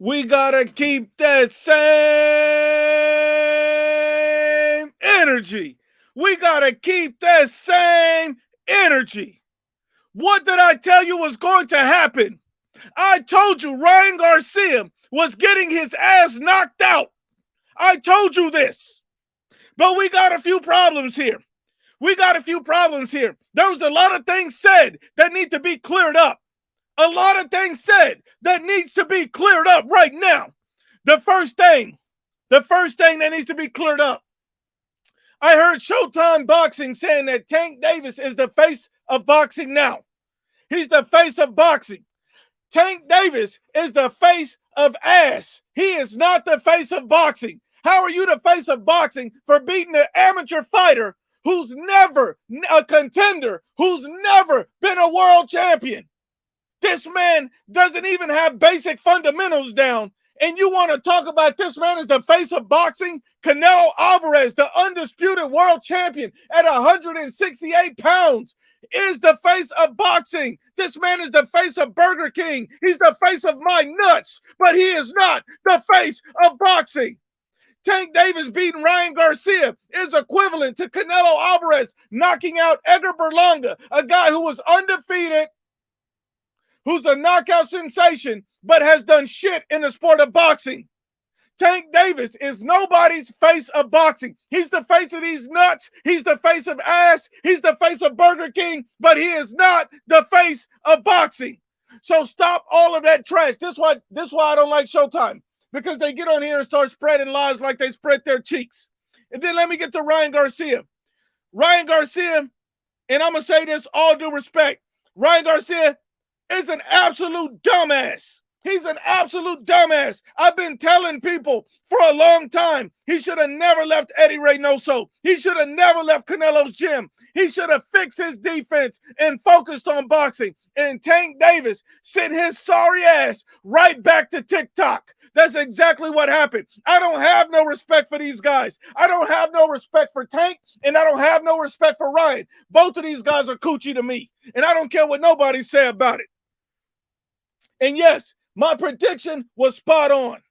We gotta keep that same energy. We gotta keep that same energy. What did I tell you was going to happen? I told you Ryan Garcia was getting his ass knocked out. I told you this. But we got a few problems here. There was a lot of things said that need to be cleared up. A lot of things said that needs to be cleared up right now. The first thing that needs to be cleared up. I heard Showtime Boxing saying that Tank Davis is the face of boxing now. He's the face of boxing. Tank Davis is the face of ass. He is not the face of boxing. How are you the face of boxing for beating an amateur fighter who's never a contender, who's never been a world champion? This man doesn't even have basic fundamentals down. And you want to talk about this man as the face of boxing? Canelo Alvarez, the undisputed world champion at 168 pounds, is the face of boxing. This man is the face of Burger King. He's the face of my nuts, but he is not the face of boxing. Tank Davis beating Ryan Garcia is equivalent to Canelo Alvarez knocking out Edgar Berlanga, a guy who was undefeated, who's a knockout sensation, but has done shit in the sport of boxing. Tank Davis is nobody's face of boxing. He's the face of these nuts. He's the face of ass. He's the face of Burger King, but he is not the face of boxing. So stop all of that trash. This why I don't like Showtime, because they get on here and start spreading lies like they spread their cheeks. And then let me get to Ryan Garcia. Ryan Garcia, and I'm going to say this all due respect, Ryan Garcia is an absolute dumbass. He's an absolute dumbass. I've been telling people for a long time he should have never left Eddie Reynoso. He should have never left Canelo's gym. He should have fixed his defense and focused on boxing. And Tank Davis sent his sorry ass right back to TikTok. That's exactly what happened. I don't have no respect for these guys. I don't have no respect for Tank, and I don't have no respect for Ryan. Both of these guys are coochie to me, and I don't care what nobody say about it. And yes, my prediction was spot on.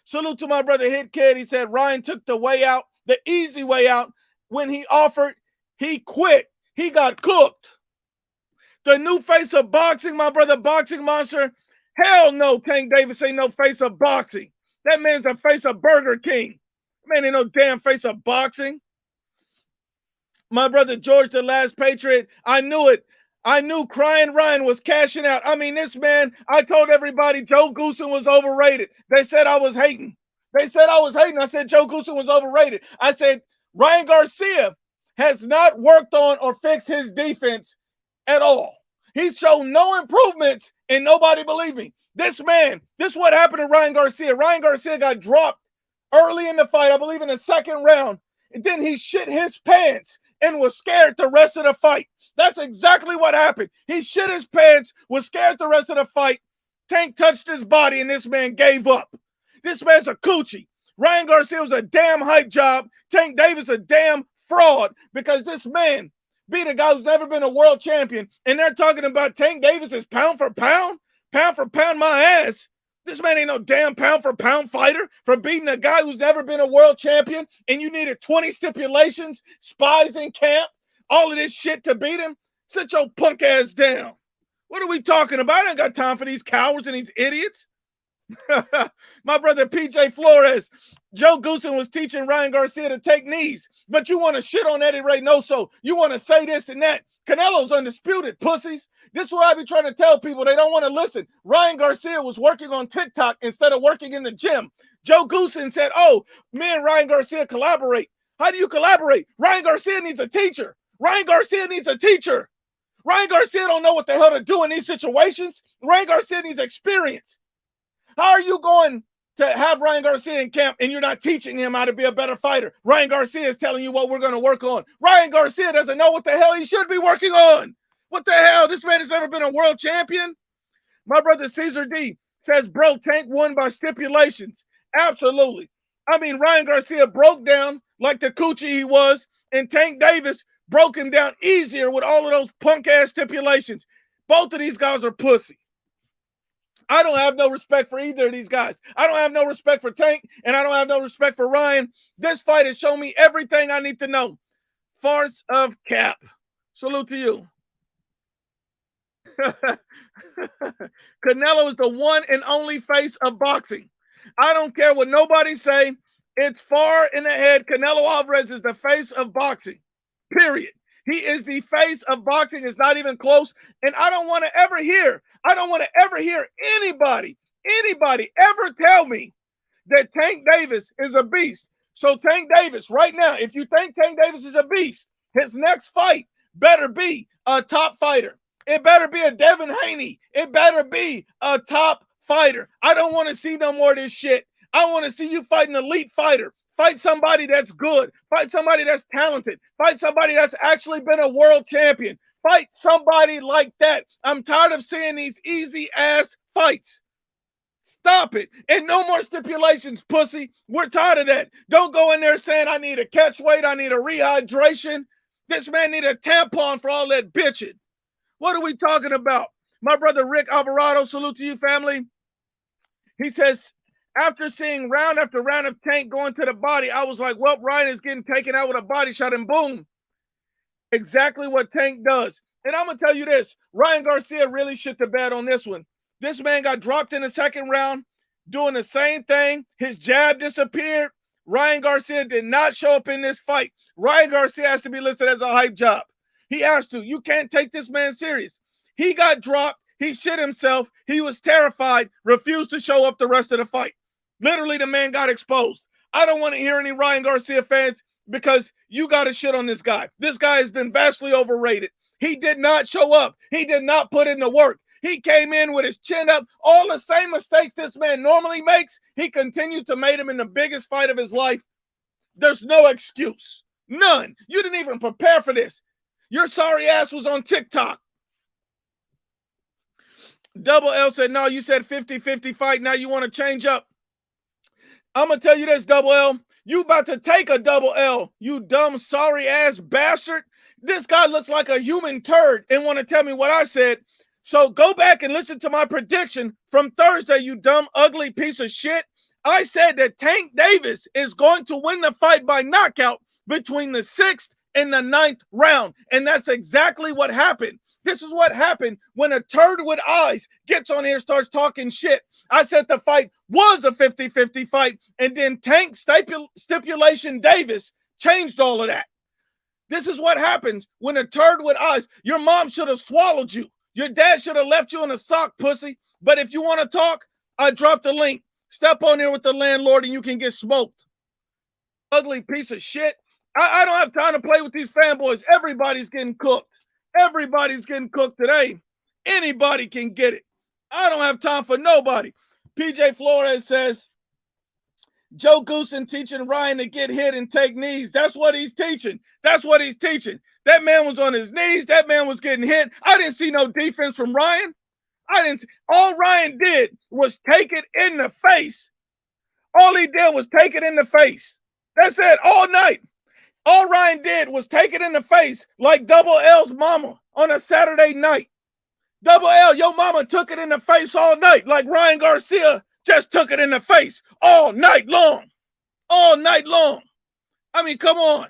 Salute to my brother Hit Kid. He said Ryan took the way out, the easy way out. When he offered, he quit. He got cooked. The new face of boxing, my brother Boxing Monster. Hell no, Tank Davis ain't no face of boxing. That man's the face of Burger King. Man ain't no damn face of boxing. My brother George, the Last Patriot, I knew it. I knew Crying Ryan was cashing out. I mean, this man, I told everybody Joe Goosen was overrated. They said I was hating. I said Joe Goosen was overrated. I said Ryan Garcia has not worked on or fixed his defense at all. He's shown no improvements, and nobody believed me. This man, this is what happened to Ryan Garcia. Ryan Garcia got dropped early in the fight, I believe in the second round, and then he shit his pants and was scared the rest of the fight. That's exactly what happened. He shit his pants, was scared the rest of the fight. Tank touched his body, and this man gave up. This man's a coochie. Ryan Garcia was a damn hype job. Tank Davis a damn fraud, because this man beat a guy who's never been a world champion, and they're talking about Tank Davis as pound for pound my ass. This man ain't no damn pound for pound fighter for beating a guy who's never been a world champion, and you needed 20 stipulations, spies in camp, all of this shit to beat him. Sit your punk ass down. What are we talking about? I ain't got time for these cowards and these idiots. My brother PJ Flores, Joe Goosen was teaching Ryan Garcia to take knees, but you want to shit on Eddie Reynoso. You want to say this and that. Canelo's undisputed, pussies. This is what I be trying to tell people. They don't want to listen. Ryan Garcia was working on TikTok instead of working in the gym. Joe Goosen said, oh, me and Ryan Garcia collaborate. How do you collaborate? Ryan Garcia needs a teacher. Ryan Garcia don't know what the hell to do in these situations. Ryan Garcia needs experience. How are you going to have Ryan Garcia in camp and you're not teaching him how to be a better fighter? Ryan Garcia is telling you what we're going to work on. Ryan Garcia doesn't know what the hell he should be working on. What the hell? This man has never been a world champion. My brother Caesar D says, bro, Tank won by stipulations. Absolutely. I mean, Ryan Garcia broke down like the coochie he was, and Tank Davis broke him down easier with all of those punk-ass stipulations. Both of these guys are pussy. I don't have no respect for either of these guys. I don't have no respect for Tank, and I don't have no respect for Ryan. This fight has shown me everything I need to know. Farce of cap. Salute to you. Canelo is the one and only face of boxing. I don't care what nobody say. It's far in the head. Canelo Alvarez is the face of boxing. Period. He is the face of boxing. It's not even close. And I don't want to ever hear anybody ever tell me that Tank Davis is a beast. So Tank Davis, right now, if you think Tank Davis is a beast, his next fight better be a top fighter. It better be a Devin Haney. It better be a top fighter. I don't want to see no more of this shit. I want to see you fight an elite fighter. Fight somebody that's good. Fight somebody that's talented. Fight somebody that's actually been a world champion. Fight somebody like that. I'm tired of seeing these easy ass fights. Stop it. And no more stipulations, pussy. We're tired of that. Don't go in there saying I need a catch weight. I need a rehydration. This man need a tampon for all that bitching. What are we talking about? My brother Rick Alvarado, salute to you, family. He says, after seeing round after round of Tank going to the body, I was like, well, Ryan is getting taken out with a body shot, and boom. Exactly what Tank does. And I'm going to tell you this. Ryan Garcia really shit the bed on this one. This man got dropped in the second round doing the same thing. His jab disappeared. Ryan Garcia did not show up in this fight. Ryan Garcia has to be listed as a hype job. He has to. You can't take this man serious. He got dropped. He shit himself. He was terrified, refused to show up the rest of the fight. Literally, the man got exposed. I don't want to hear any Ryan Garcia fans because you got to shit on this guy. This guy has been vastly overrated. He did not show up. He did not put in the work. He came in with his chin up. All the same mistakes this man normally makes, he continued to make him in the biggest fight of his life. There's no excuse. None. You didn't even prepare for this. Your sorry ass was on TikTok. Double L said, no, you said 50-50 fight. Now you want to change up. I'm going to tell you this, Double L. You about to take a double L, you dumb, sorry ass bastard. This guy looks like a human turd and want to tell me what I said. So go back and listen to my prediction from Thursday, you dumb, ugly piece of shit. I said that Tank Davis is going to win the fight by knockout between the 6th and the 9th round. And that's exactly what happened. This is what happened when a turd with eyes gets on here and starts talking shit. I said the fight was a 50-50 fight, and then Tank Stipulation Davis changed all of that. This is what happens when a turd with eyes. Your mom should have swallowed you. Your dad should have left you in a sock, pussy. But if you want to talk, I dropped the link. Step on here with the landlord and you can get smoked. Ugly piece of shit. I don't have time to play with these fanboys. Everybody's getting cooked. Everybody's getting cooked today. Anybody can get it. I don't have time for nobody. PJ Flores says, Joe Goosen teaching Ryan to get hit and take knees. That's what he's teaching. That's what he's teaching. That man was on his knees. That man was getting hit. I didn't see no defense from Ryan. All Ryan did was take it in the face. All he did was take it in the face. That's it, all night. All Ryan did was take it in the face like Double L's mama on a Saturday night. Double L, your mama took it in the face all night like Ryan Garcia just took it in the face all night long. All night long. I mean, come on.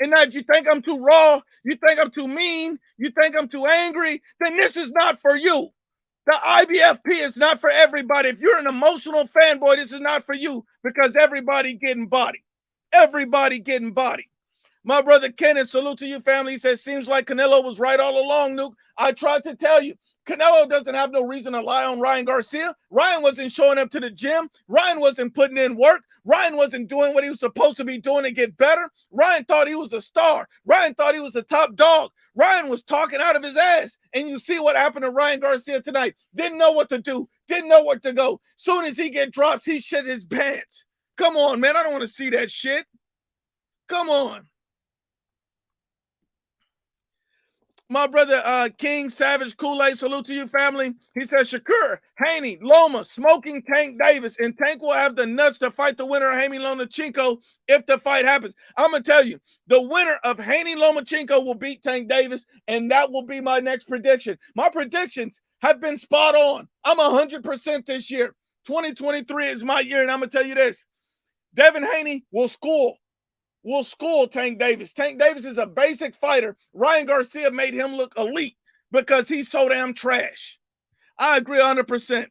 And now if you think I'm too raw, you think I'm too mean, you think I'm too angry, then this is not for you. The IBFP is not for everybody. If you're an emotional fanboy, this is not for you because everybody getting body. Everybody getting body. My brother Kenneth, salute to you, family. He says, seems like Canelo was right all along, Nuke. I tried to tell you. Canelo doesn't have no reason to lie on Ryan Garcia. Ryan wasn't showing up to the gym. Ryan wasn't putting in work. Ryan wasn't doing what he was supposed to be doing to get better. Ryan thought he was a star. Ryan thought he was the top dog. Ryan was talking out of his ass. And you see what happened to Ryan Garcia tonight. Didn't know what to do. Didn't know where to go. Soon as he get dropped, he shit his pants. Come on, man. I don't want to see that shit. Come on. My brother King Savage Kool-Aid, salute to you, family. He says, Shakur, Haney, Loma, smoking Tank Davis, and Tank will have the nuts to fight the winner of Haney Lomachenko if the fight happens. I'm going to tell you, the winner of Haney Lomachenko will beat Tank Davis, and that will be my next prediction. My predictions have been spot on. I'm 100% this year. 2023 is my year, and I'm going to tell you this. Devin Haney will school Tank Davis. Tank Davis is a basic fighter. Ryan Garcia made him look elite because he's so damn trash. I agree 100%.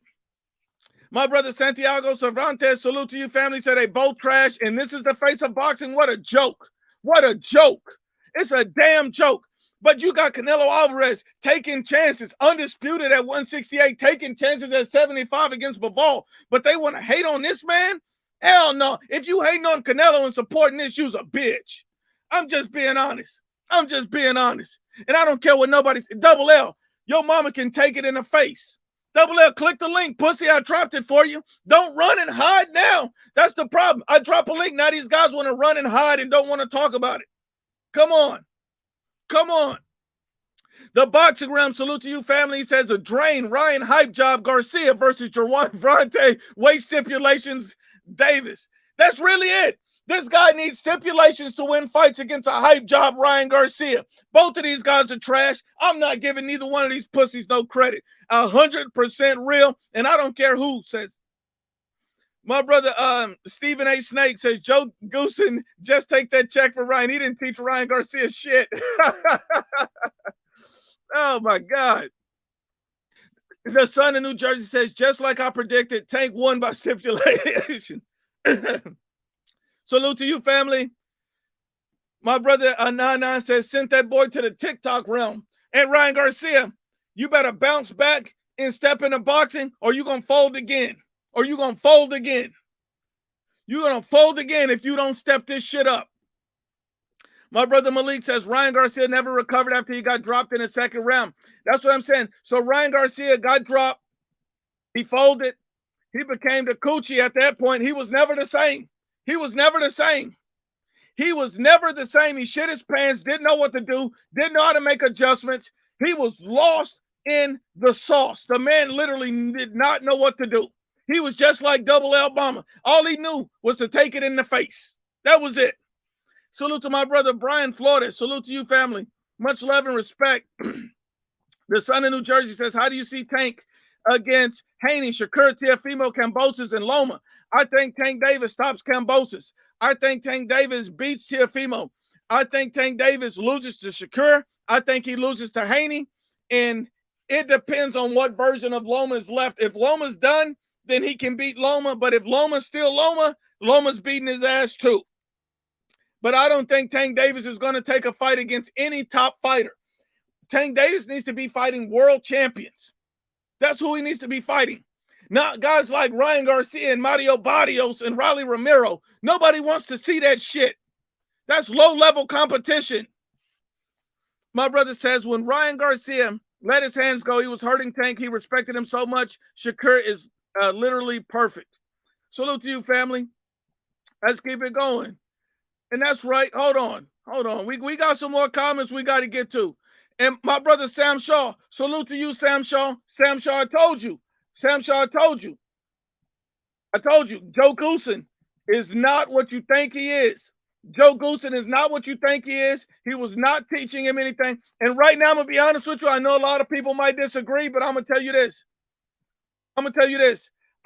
My brother Santiago Cervantes, salute to you, family, said they both trash, and this is the face of boxing. What a joke. What a joke. It's a damn joke. But you got Canelo Alvarez taking chances, undisputed at 168, taking chances at 75 against Bivol. But they want to hate on this man? Hell no. If you hating on Canelo and supporting this, you's a bitch. I'm just being honest. I'm just being honest. And I don't care what nobody's. Double L, your mama can take it in the face. Double L, click the link. Pussy, I dropped it for you. Don't run and hide now. That's the problem. I drop a link. Now these guys want to run and hide and don't want to talk about it. Come on. Come on. The Boxing Realm, salute to you, family. He says a drain. Ryan Hype Job Garcia versus Gervonta. Weight stipulations, Davis. That's really it. This guy needs stipulations to win fights against a hype job, Ryan Garcia. Both of these guys are trash. I'm not giving neither one of these pussies no credit. 100% real, and I don't care who says. My brother Stephen A. Snake says, Joe Goosen, just take that check for Ryan. He didn't teach Ryan Garcia shit. Oh, my God. The Sun of New Jersey says, just like I predicted, Tank won by stipulation. Salute to you, family. My brother Nana says, sent that boy to the TikTok realm. And Ryan Garcia, you better bounce back and step into boxing, or you're going to fold again. Or you're going to fold again. You're going to fold again if you don't step this shit up. My brother Malik says, Ryan Garcia never recovered after he got dropped in the second round. That's what I'm saying. So Ryan Garcia got dropped. He folded. He became the coochie at that point. He was never the same. He was never the same. He was never the same. He shit his pants, didn't know what to do, didn't know how to make adjustments. He was lost in the sauce. The man literally did not know what to do. He was just like Double L Obama. All he knew was to take it in the face. That was it. Salute to my brother Brian Flores. Salute to you, family. Much love and respect. The Sun of New Jersey says, how do you see Tank against Haney, Shakur, Teofimo, Kambosos, and Loma? I think Tank Davis stops Kambosos. I think Tank Davis beats Teofimo. I think Tank Davis loses to Shakur. I think he loses to Haney. And it depends on what version of Loma is left. If Loma's done, then he can beat Loma. But if Loma's still Loma, Loma's beating his ass too. But I don't think Tank Davis is going to take a fight against any top fighter. Tank Davis needs to be fighting world champions. That's who he needs to be fighting. Not guys like Ryan Garcia and Mario Barrios and Riley Romero. Nobody wants to see that shit. That's low-level competition. My brother says when Ryan Garcia let his hands go, he was hurting Tank. He respected him so much. Shakur is literally perfect. Salute to you, family. Let's keep it going. And that's right. Hold on. We got some more comments we got to get to. And my brother Sam Shaw, salute to you, Sam Shaw. Sam Shaw, I told you. Sam Shaw, I told you. Joe Goosen is not what you think he is. Joe Goosen is not what you think he is. He was not teaching him anything. And right now, I'm going to be honest with you. I know a lot of people might disagree, but I'm going to tell you this.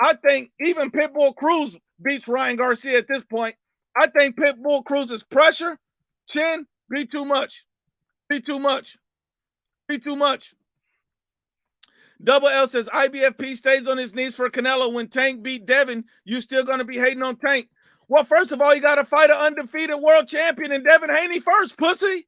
I think even Pitbull Cruz beats Ryan Garcia at this point. I think Pitbull Cruz's pressure, chin, be too much. Double L says, IBFP stays on his knees for Canelo. When Tank beat Devin, you still going to be hating on Tank. Well, first of all, you got to fight an undefeated world champion and Devin Haney first, pussy.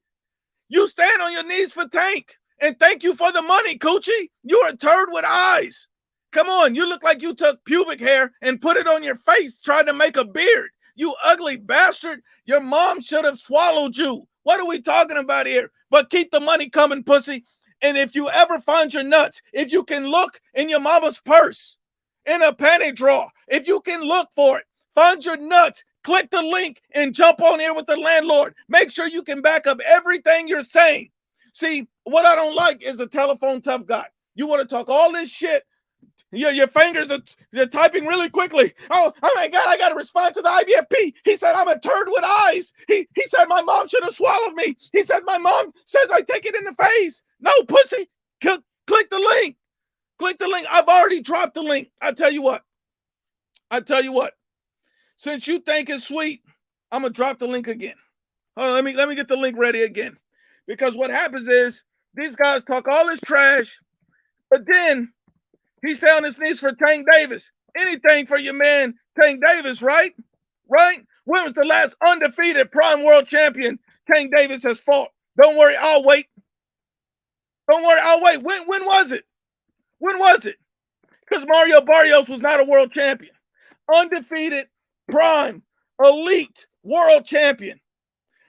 You stand on your knees for Tank. And thank you for the money, coochie. You're a turd with eyes. Come on, you look like you took pubic hair and put it on your face trying to make a beard. You ugly bastard. Your mom should have swallowed you. What are we talking about here? But keep the money coming, pussy. And if you ever find your nuts, if you can look in your mama's purse, in a panty drawer, if you can look for it, find your nuts, click the link and jump on here with the landlord. Make sure you can back up everything you're saying. See, what I don't like is a telephone tough guy. You want to talk all this shit. Your fingers are typing really quickly. Oh my God, I got to respond to the IBFP. He said I'm a turd with eyes. He said my mom should have swallowed me. He said my mom says I take it in the face. No, pussy. Click the link. Click the link. I've already dropped the link. I tell you what. Since you think it's sweet, I'm gonna drop the link again. Hold on, let me get the link ready again. Because what happens is these guys talk all this trash, but then he stay on his knees for Tank Davis. Anything for your man Tank Davis, right? Right? When was the last undefeated prime world champion Tank Davis has fought? Don't worry, I'll wait. Don't worry, I'll wait. When was it? When was it? Because Mario Barrios was not a world champion. Undefeated, prime, elite world champion.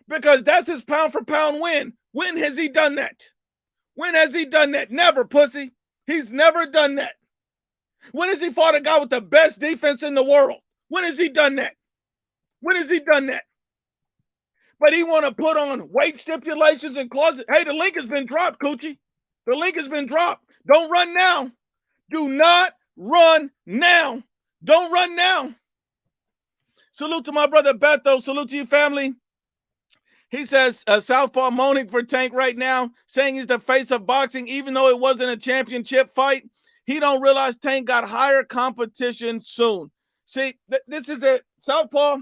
Because that's his pound for pound win. When has he done that? When has he done that? Never, pussy. He's never done that. When has he fought a guy with the best defense in the world? When has he done that? When has he done that? But he want to put on weight stipulations and clauses. Hey, the link has been dropped, Coochie. The link has been dropped. Don't run now. Do not run now. Don't run now. Salute to my brother Beto. Salute to you, family. He says, Southpaw moaning for Tank right now, saying he's the face of boxing, even though it wasn't a championship fight. He don't realize Tank got higher competition soon. See, this is it. Southpaw,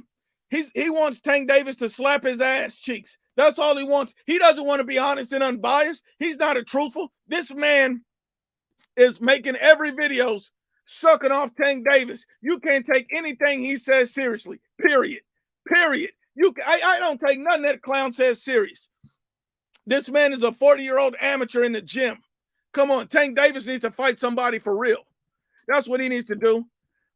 he wants Tank Davis to slap his ass cheeks. That's all he wants. He doesn't want to be honest and unbiased. He's not a truthful. This man is making every videos sucking off Tank Davis. You can't take anything he says seriously. Period. I don't take nothing that clown says serious. This man is a 40-year-old amateur in the gym. Come on, Tank Davis needs to fight somebody for real. That's what he needs to do.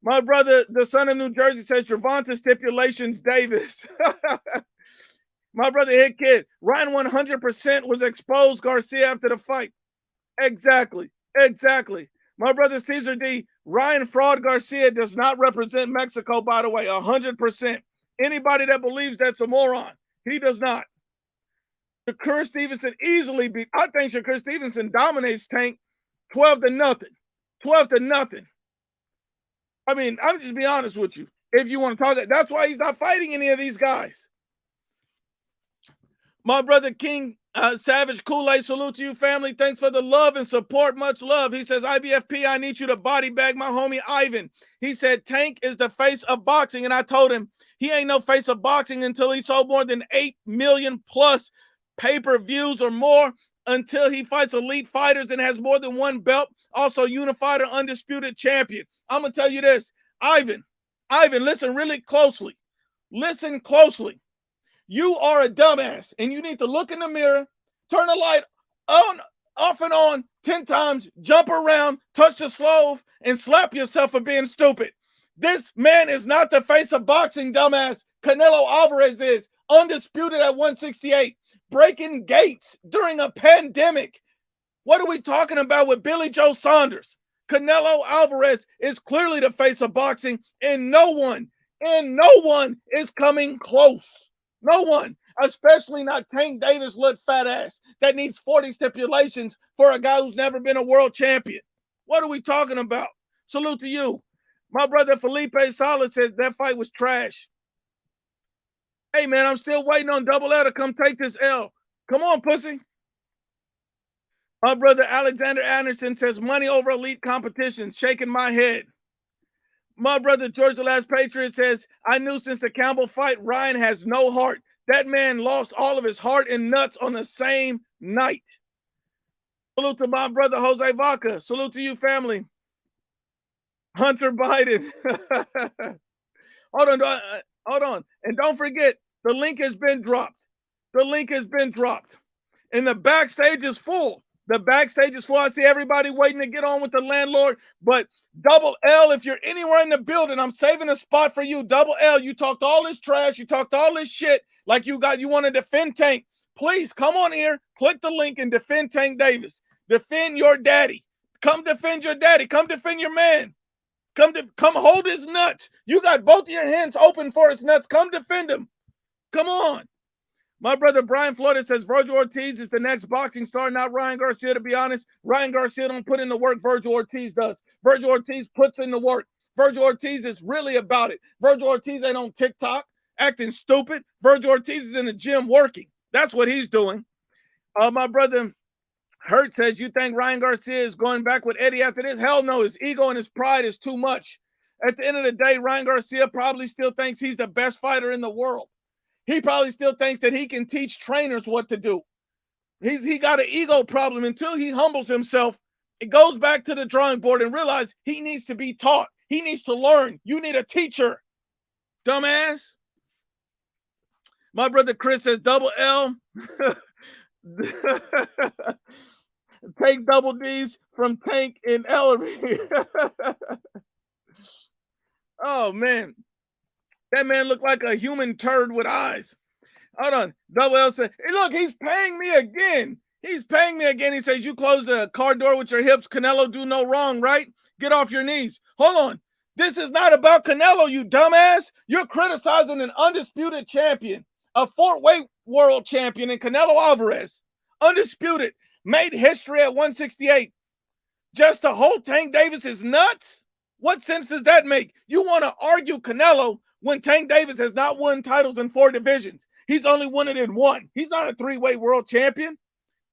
My brother, the son of New Jersey, says Gervonta stipulations Davis. My brother Hit Kid, Ryan 100% was exposed Garcia after the fight. Exactly. My brother Cesar D, Ryan Fraud Garcia does not represent Mexico, by the way, 100%. Anybody that believes that's a moron. He does not. Shakur Stevenson easily beat. I think Shakur Stevenson dominates Tank 12-0. 12-0. I mean, I'm just be honest with you. If you want to talk, that's why he's not fighting any of these guys. My brother King Savage Kool-Aid, salute to you, family. Thanks for the love and support. Much love. He says, IBFP, I need you to body bag my homie Ivan. He said, Tank is the face of boxing. And I told him, he ain't no face of boxing until he sold more than 8 million plus pay-per-views or more, until he fights elite fighters and has more than one belt, also unified or undisputed champion. I'm going to tell you this, Ivan, listen really closely. Listen closely. You are a dumbass, and you need to look in the mirror, turn the light on, off and on 10 times, jump around, touch the stove, and slap yourself for being stupid. This man is not the face of boxing, dumbass. Canelo Alvarez is undisputed at 168, breaking gates during a pandemic. What are we talking about with Billy Joe Saunders? Canelo Alvarez is clearly the face of boxing, and no one is coming close. No one, especially not Tank Davis, little fat ass that needs 40 stipulations for a guy who's never been a world champion. What are we talking about? Salute to you. My brother Felipe Salas says that fight was trash. Hey, man, I'm still waiting on Double L to come take this L. Come on, pussy. My brother Alexander Anderson says money over elite competition, shaking my head. My brother George the Last Patriot says, I knew since the Campbell fight, Ryan has no heart. That man lost all of his heart and nuts on the same night. Salute to my brother Jose Vaca. Salute to you, family. Hunter Biden. Hold on. And don't forget, the link has been dropped. And the backstage is full. I see everybody waiting to get on with the landlord. But Double L, if you're anywhere in the building, I'm saving a spot for you. Double L, you talked all this trash. You talked all this shit like you want to defend Tank. Please come on here, click the link and defend Tank Davis. Defend your daddy. Come defend your daddy. Come defend your man. Come hold his nuts. You got both of your hands open for his nuts. Come defend him. Come on. My brother Brian Flores says Virgil Ortiz is the next boxing star, not Ryan Garcia, to be honest. Ryan Garcia don't put in the work Virgil Ortiz does. Virgil Ortiz puts in the work. Virgil Ortiz is really about it. Virgil Ortiz ain't on TikTok acting stupid. Virgil Ortiz is in the gym working. That's what he's doing. My brother Hurt says, you think Ryan Garcia is going back with Eddie after this? Hell no. His ego and his pride is too much. At the end of the day, Ryan Garcia probably still thinks he's the best fighter in the world. He probably still thinks that he can teach trainers what to do. He got an ego problem. Until he humbles himself, it goes back to the drawing board and realize he needs to be taught. He needs to learn. You need a teacher, dumbass. My brother Chris says, double L. Take double D's from Tank and Ellery. Oh, man. That man looked like a human turd with eyes. Hold on. Double L said, hey, look, he's paying me again. He's paying me again. He says, you close the car door with your hips. Canelo do no wrong, right? Get off your knees. Hold on. This is not about Canelo, you dumbass. You're criticizing an undisputed champion, a four-weight world champion in Canelo Alvarez. Undisputed. Made history at 168. Just to hold Tank Davis is nuts? What sense does that make? You want to argue Canelo when Tank Davis has not won titles in 4 divisions. He's only won it in 1. He's not a 3-weight world champion.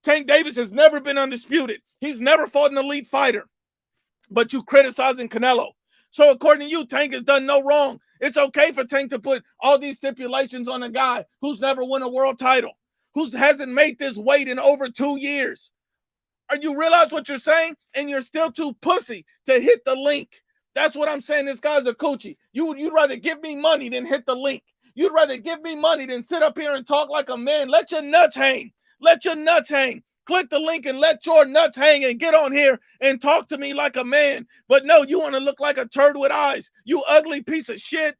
Tank Davis has never been undisputed. He's never fought an elite fighter. But you criticizing Canelo. So according to you, Tank has done no wrong. It's okay for Tank to put all these stipulations on a guy who's never won a world title, who hasn't made this weight in over 2 years. Are you realize what you're saying? And you're still too pussy to hit the link. That's what I'm saying. This guy's a coochie. You'd rather give me money than hit the link. You'd rather give me money than sit up here and talk like a man. Let your nuts hang. Let your nuts hang. Click the link and let your nuts hang and get on here and talk to me like a man. But no, you want to look like a turd with eyes. You ugly piece of shit.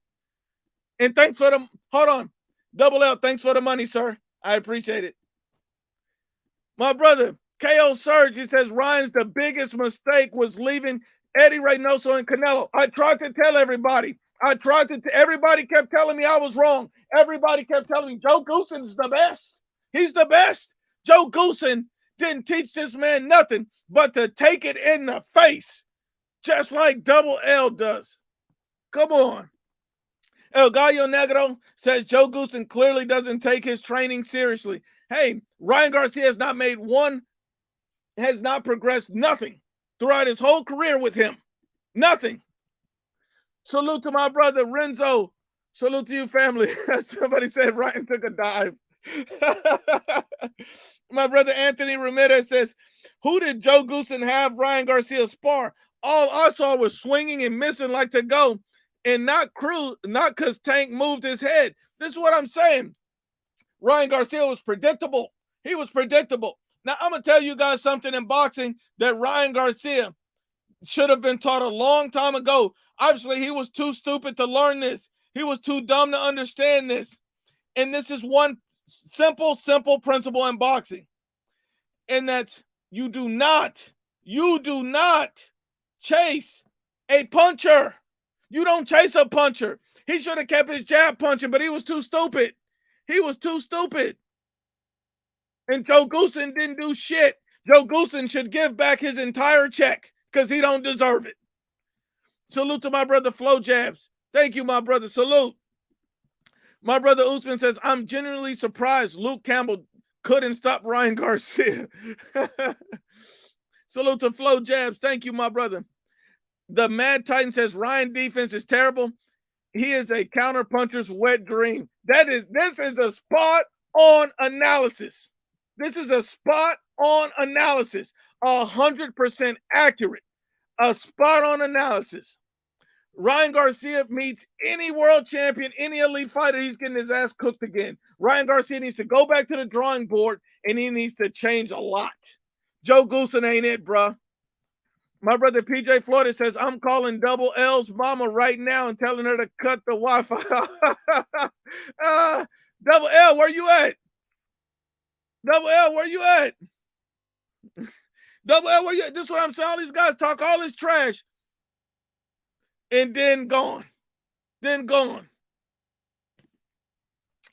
And thanks for the, hold on. Double L, thanks for the money, sir. I appreciate it. My brother, KO Surge, he says Ryan's the biggest mistake was leaving Eddie Reynoso and Canelo. I tried to tell everybody. Everybody kept telling me I was wrong. Everybody kept telling me Joe Goosen's the best. He's the best. Joe Goosen didn't teach this man nothing but to take it in the face, just like Double L does. Come on. El Gallo Negro says Joe Goosen clearly doesn't take his training seriously. Hey, Ryan Garcia has not made one, has not progressed nothing throughout his whole career with him. Nothing. Salute to my brother Renzo. Salute to you, family. Somebody said Ryan took a dive. My brother Anthony Ramirez says, who did Joe Goosen have Ryan Garcia spar? All I saw was swinging and missing like to go, and not because Tank moved his head. This is what I'm saying. Ryan Garcia was predictable. He was predictable. Now, I'm going to tell you guys something in boxing that Ryan Garcia should have been taught a long time ago. Obviously, he was too stupid to learn this. He was too dumb to understand this. And this is one simple principle in boxing. And that's you do not chase a puncher. You don't chase a puncher. He should have kept his jab punching, but he was too stupid. He was too stupid. And Joe Goosen didn't do shit. Joe Goosen should give back his entire check because he don't deserve it. Salute to my brother Flo Jabs. Thank you, my brother. Salute. My brother Usman says, I'm genuinely surprised Luke Campbell couldn't stop Ryan Garcia. Salute to Flo Jabs. Thank you, my brother. The Mad Titan says, Ryan defense is terrible. He is a counterpuncher's wet dream. This is a spot-on analysis. This is a spot-on analysis. 100% accurate. A spot-on analysis. Ryan Garcia meets any world champion, any elite fighter, he's getting his ass cooked again. Ryan Garcia needs to go back to the drawing board, and he needs to change a lot. Joe Goosen ain't it, bruh. My brother PJ Florida says, I'm calling Double L's mama right now and telling her to cut the Wi-Fi. Double L, where you at? Double L, where you at? Double L, where you at? This is what I'm saying. All these guys talk all this trash. And then gone.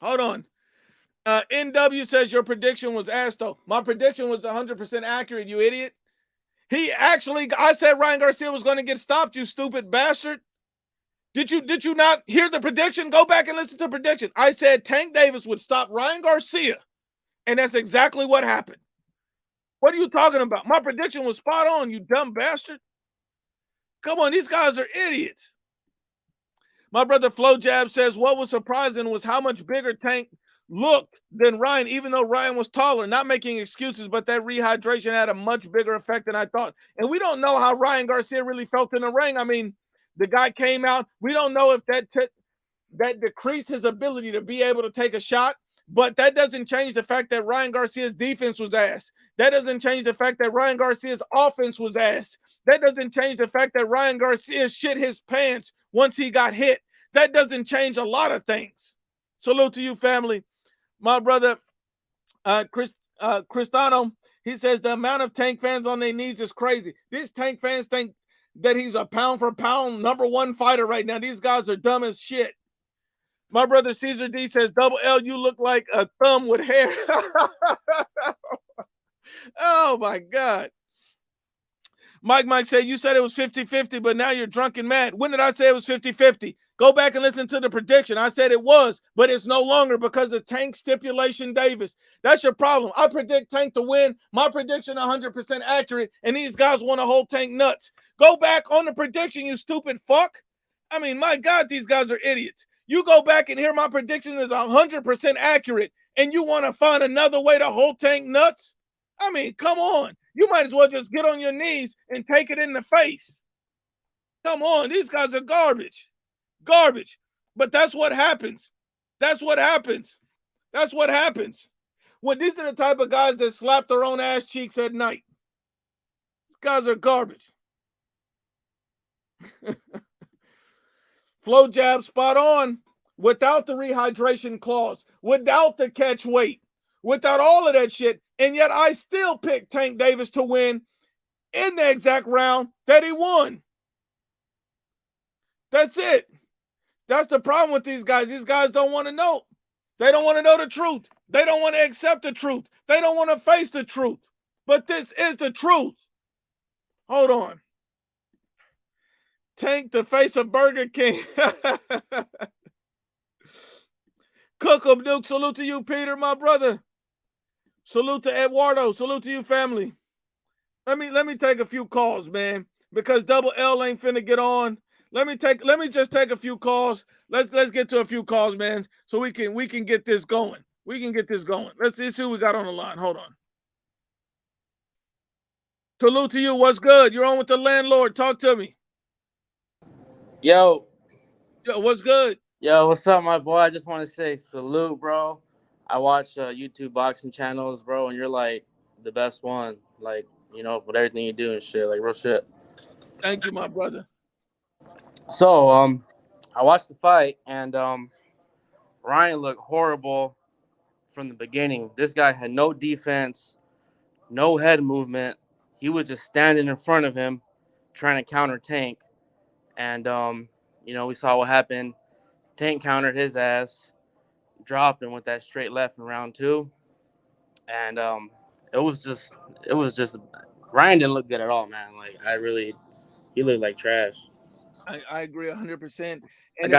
Hold on. NW says your prediction was ass though. My prediction was 100% accurate, you idiot. I said Ryan Garcia was going to get stopped, you stupid bastard. Did you not hear the prediction? Go back and listen to the prediction. I said Tank Davis would stop Ryan Garcia, and that's exactly what happened. What are you talking about? My prediction was spot on, you dumb bastard. Come on, these guys are idiots. My brother Flo Jab says, what was surprising was how much bigger Tank looked than Ryan, even though Ryan was taller. Not making excuses, but that rehydration had a much bigger effect than I thought. And we don't know how Ryan Garcia really felt in the ring. I mean, the guy came out. We don't know if that decreased his ability to be able to take a shot, but that doesn't change the fact that Ryan Garcia's defense was ass. That doesn't change the fact that Ryan Garcia's offense was ass. That doesn't change the fact that Ryan Garcia shit his pants once he got hit. That doesn't change a lot of things. Salute to you, family. My brother, Cristano, he says the amount of Tank fans on their knees is crazy. These Tank fans think that he's a pound for pound #1 fighter right now. These guys are dumb as shit. My brother Caesar D says, Double L, you look like a thumb with hair. Oh, my God. Mike said, you said it was 50-50, but now you're drunk and mad. When did I say it was 50-50? Go back and listen to the prediction. I said it was, but it's no longer because of Tank stipulation Davis. That's your problem. I predict Tank to win. My prediction 100% accurate, and these guys want to hold Tank nuts. Go back on the prediction, you stupid fuck. I mean, my God, these guys are idiots. You go back and hear my prediction is 100% accurate, and you want to find another way to hold Tank nuts? I mean, come on. You might as well just get on your knees and take it in the face. Come on, these guys are garbage. Garbage. But that's what happens. That's what happens. That's what happens. When these are the type of guys that slap their own ass cheeks at night. These guys are garbage. Flow jab spot on. Without the rehydration clause, without the catch weight, without all of that shit, and yet I still picked Tank Davis to win in the exact round that he won. That's it. That's the problem with these guys. These guys don't want to know. They don't want to know the truth. They don't want to accept the truth. They don't want to face the truth. But this is the truth. Hold on. Tank the face of Burger King. Cook 'em, Duke. Salute to you, Peter, my brother. Salute to Eduardo. Salute to you, family. Let me take a few calls, man, because Double L ain't finna get on. Let me just take a few calls. Let's get to a few calls, man, so we can get this going. We can get this going. Let's see who we got on the line. Hold on. Salute to you. What's good? You're on with the landlord. Talk to me. Yo, What's good? yo, what's up, my boy? I just want to say salute, bro. I watch YouTube boxing channels, bro, and you're like the best one. Like, with everything you do and shit, like real shit. Thank you, my brother. So, I watched the fight, and Ryan looked horrible from the beginning. This guy had no defense, no head movement. He was just standing in front of him, trying to counter Tank, and we saw what happened. Tank countered his ass, dropped him with that straight left in round 2, and it was just Ryan didn't look good at all, man. Like he looked like trash. I agree 100%. I And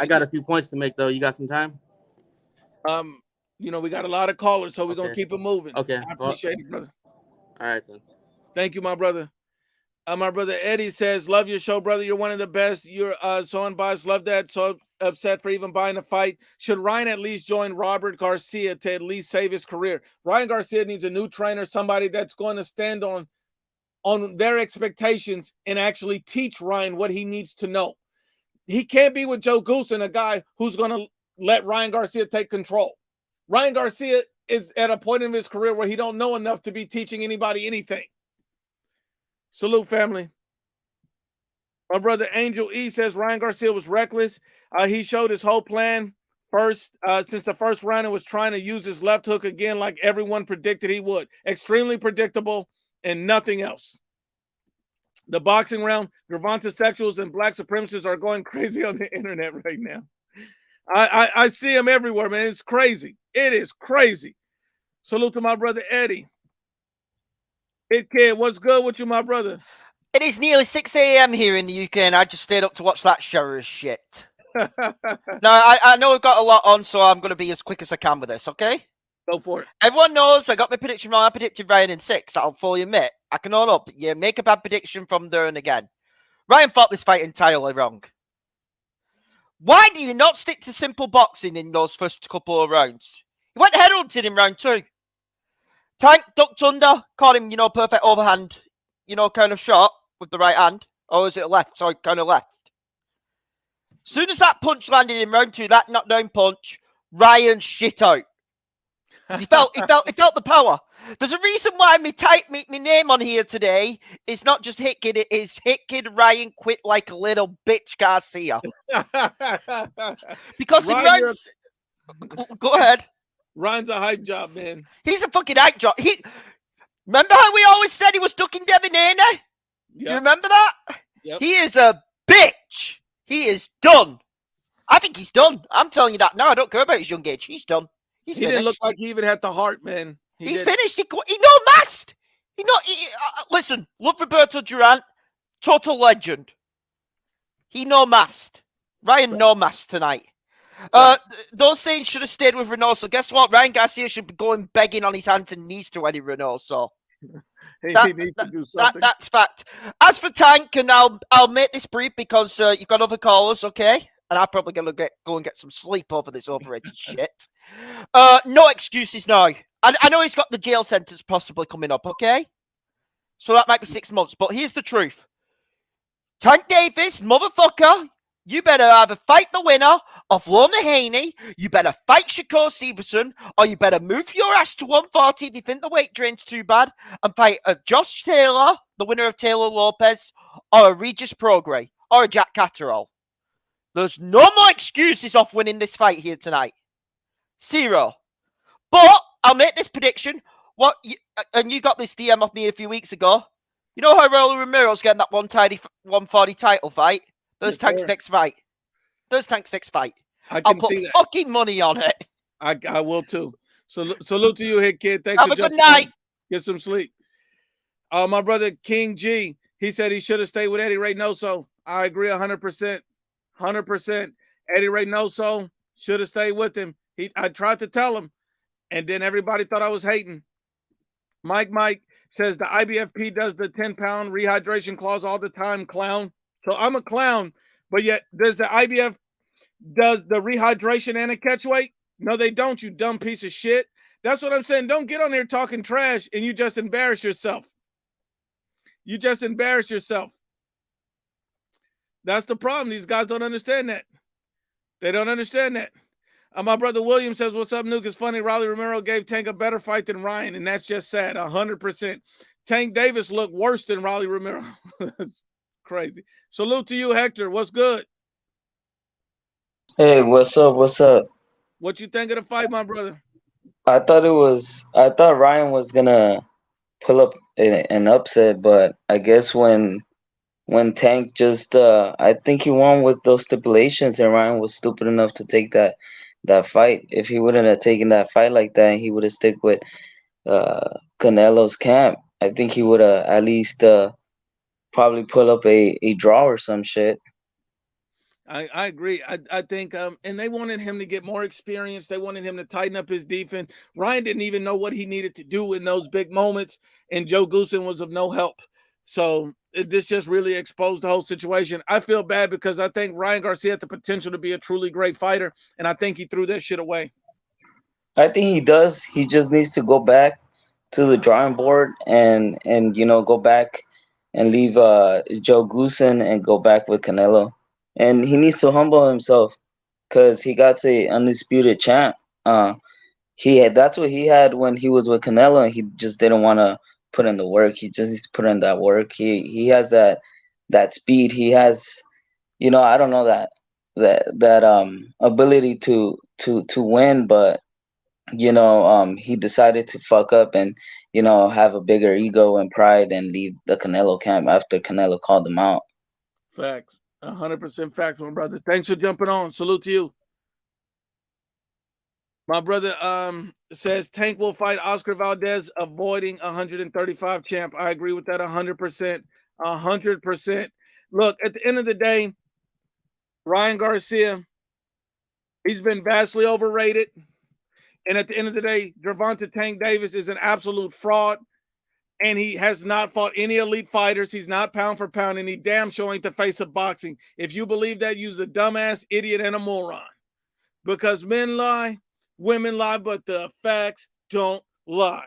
got a few points to make though. You got some time? We got a lot of callers, so we're gonna Okay. keep it moving. Okay. I appreciate it, brother. All right then. Thank you, my brother. My brother Eddie says, love your show, brother. You're one of the best. You're so unbiased. Love that. So upset for even buying a fight. Should Ryan at least join Robert Garcia to at least save his career? Ryan Garcia needs a new trainer, somebody that's going to stand on their expectations and actually teach Ryan what he needs to know. He can't be with Joe Goosen, a guy who's going to let Ryan Garcia take control. Ryan Garcia is at a point in his career where he don't know enough to be teaching anybody anything. Salute, family. My brother Angel E says Ryan Garcia was reckless. He showed his whole plan since the first round and was trying to use his left hook again like everyone predicted he would. Extremely predictable and nothing else. The boxing round, Gervonta sexuals and black supremacists are going crazy on the internet right now. I see them everywhere, man. It's crazy. It is crazy. Salute to my brother Eddie. It Kid, what's good with you, my brother? It is nearly 6 a.m. here in the UK, and I just stayed up to watch that shower of shit. No, I know I've got a lot on, so I'm going to be as quick as I can with this, okay? Go for it. Everyone knows I got my prediction wrong. I predicted Ryan in 6. I'll fully admit. I can own up. You make a bad prediction from there and again. Ryan fought this fight entirely wrong. Why do you not stick to simple boxing in those first couple of rounds? He went head hunting in round 2. Tank ducked under, caught him, perfect overhand, kind of shot with the right hand. Or was it left? Sorry, kind of left. Soon as that punch landed in round 2, that knockdown punch, Ryan shit out. He felt the power. There's a reason why my name on here today is not just Hit Kid, it is Hit Kid Ryan Quit Like a Little Bitch Garcia. Because in rounds... Go ahead. Ryan's a hype job, man. He's a fucking hype job. Remember how we always said he was ducking Devin Haney? Yep. You remember that? Yep. He is a bitch. He is done. I think he's done. I'm telling you that now. I don't care about his young age. He's done. He didn't look like he even had the heart, man. He's finished. He no masked. Listen, love Roberto Durant, total legend. He no masked. Ryan no masked tonight. Those saying should have stayed with Reynoso. Guess what? Ryan Garcia should be going begging on his hands and knees to Eddie Reynoso. He needs to do something. That's fact. As for Tank, and I'll make this brief because you've got other callers, okay? And I'm probably going to go and get some sleep over this overrated shit. No excuses now. I know he's got the jail sentence possibly coming up, okay? So that might be 6 months. But here's the truth. Tank Davis, motherfucker, you better either fight the winner of Lorna Haney, you better fight Shakur Stevenson, or you better move your ass to 140 if you think the weight drain's too bad, and fight a Josh Taylor, the winner of Taylor Lopez, or a Regis Prograis, or a Jack Catterall. There's no more excuses off winning this fight here tonight. 0. But I'll make this prediction. And you got this DM off me a few weeks ago. You know how Raul Romero's getting that 140 title fight? There's Tank's next fight. I'll put fucking money on it. I will too. Salute to you, Hit Kid. Thanks Have for a good night. Get some sleep. My brother King G, he said he should have stayed with Eddie Reynoso. I agree 100%. 100%. Eddie Reynoso should have stayed with him. I tried to tell him, and then everybody thought I was hating. Mike says the IBFP does the 10-pound rehydration clause all the time, clown. So I'm a clown, but yet does the IBF does the rehydration and a catch weight? No, they don't, you dumb piece of shit. That's what I'm saying. Don't get on here talking trash and you just embarrass yourself. You just embarrass yourself. That's the problem. These guys don't understand that. They don't understand that. My brother William says, what's up, Nuke? It's funny. Raleigh Romero gave Tank a better fight than Ryan, and that's just sad. 100%. Tank Davis looked worse than Raleigh Romero. Crazy. Salute to you, Hector. What's good? Hey, what's up? What's up? What you think of the fight, my brother? I thought Ryan was gonna pull up an upset, but I guess when Tank just I think he won with those stipulations, and Ryan was stupid enough to take that fight. If he wouldn't have taken that fight like that, he would have stuck with Canelo's camp. I think he would have at least probably pull up a draw or some shit. I agree. I think and they wanted him to get more experience. They wanted him to tighten up his defense. Ryan didn't even know what he needed to do in those big moments, and Joe Goosen was of no help. So this just really exposed the whole situation. I feel bad because I think Ryan Garcia had the potential to be a truly great fighter, and I think he threw that shit away. I think he does. He just needs to go back to the drawing board and go back and leave Joe Goosen and go back with Canelo. And he needs to humble himself because he got a undisputed champ. That's what he had when he was with Canelo, and he just didn't want to put in the work. He just needs to put in that work. He has that speed. He has, I don't know that ability to win, but he decided to fuck up and have a bigger ego and pride and leave the Canelo camp after Canelo called him out. Facts. 100% facts, my brother. Thanks for jumping on. Salute to you. My brother says Tank will fight Oscar Valdez, avoiding 135 champ. I agree with that 100%. 100%. Look, at the end of the day, Ryan Garcia, he's been vastly overrated. And at the end of the day, Gervonta Tank Davis is an absolute fraud. And he has not fought any elite fighters. He's not pound for pound, and he damn sure ain't the face of boxing. If you believe that, you're a dumbass, idiot, and a moron. Because men lie, women lie, but the facts don't lie.